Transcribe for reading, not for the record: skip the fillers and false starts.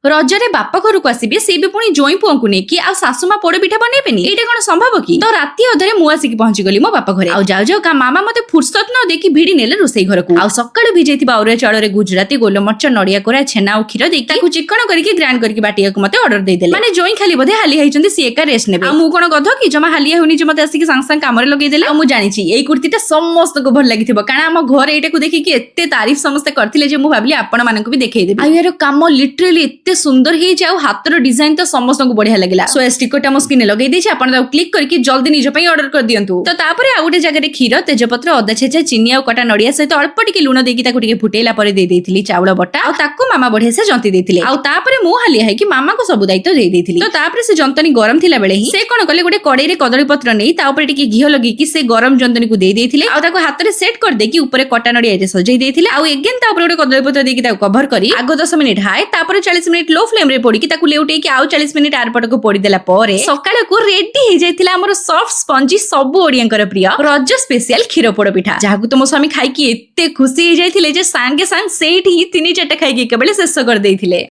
रजरे बाप घर को आसबे से भी पुणी जोई पुओं को नेकी आ सासुमा पोड़ पिठा बनेबेनी एटा कोन संभव की तो राती अधरे मु आसिक पहुंची गली मो बाप घरे आ जाऊ जाऊ का मामा मते फुर्सत न देखि भिड़ी नेले रोसई घर को आ सकाळु भिजेतिबा औरे चाउଳରେ गुजराती गोलमरच नडिया कोरा छेना और क्षीर देकी ताकू चिकन करके ग्राइंड करके बाटिया को मते ऑर्डर दे देले माने जोई खाली बधे हाली हाइचंदी सी एका रेस्ट नेबे आ मु कोन गध की जमा हालिया होनी जे मते आसिक सांग सांग कामरे लगे देले आ मु जानि छी एई कुर्तीटा समस्त को भल लागिथिबो कारण हम घर एटा को देखि कि एत्ते तारीफ समस्त करथिले जे मु भाबली आपण मानन को भी देखै देबे आ यार काम लिटरली एत्ते सुंदर हे जाउ हातर डिजाइन तो समस्त को बढ़िया लागला सो एस टिकट हम स्क्रीन लगे देछि आपण ता क्लिक करके जल्दी निज पई ऑर्डर कर दियंतु तो तापरे आ गोटे जगह रे खीर तेजपत्र अदा छेचा चीनी आ कटा नडिया सहित अल्प टिके लूण देकी ताकू टिके फुटेला परे दे देथिली चावल बटा आ ताकू मामा बढ़िया से जंती देथिले आ तापरे मु हालिया है कि मामा को सब दायित्व दे देथिली तो तापरे से जंतनी गरम थिला बेले ही से कोन कले गोटे कड़ाई रे कदली पत्र नै ता ऊपर टिके घियो लगी कि से गरम जंतनी को दे देथिले आ ताकू हाथ रे सेट कर देकी ऊपर कटा नडिया रे सजाई देथिले आ एगेन ता ऊपर गोटे कदली पत्र देकी ताकू कवर करी आगो 10 मिनिट हाय तापरे 40 मिनिट लो फ्लेम रे पोड़ी कि ताकू लेउटे कि आ 40 मिनिट आरपट को पोड़ी देला परे सकाळ को रेडी हे जायतिला हमर सॉफ्ट स्पंजी सब ओडियंकर प्रिय रज स्पेशल क्षीर पोड़ पिठा जाकू तो मो स्वामी खाई कि एत्ते खुशी हे जायतिले जे सांगे सांग सेठी 3-4 खाई कि केबले शेष कर देथिले।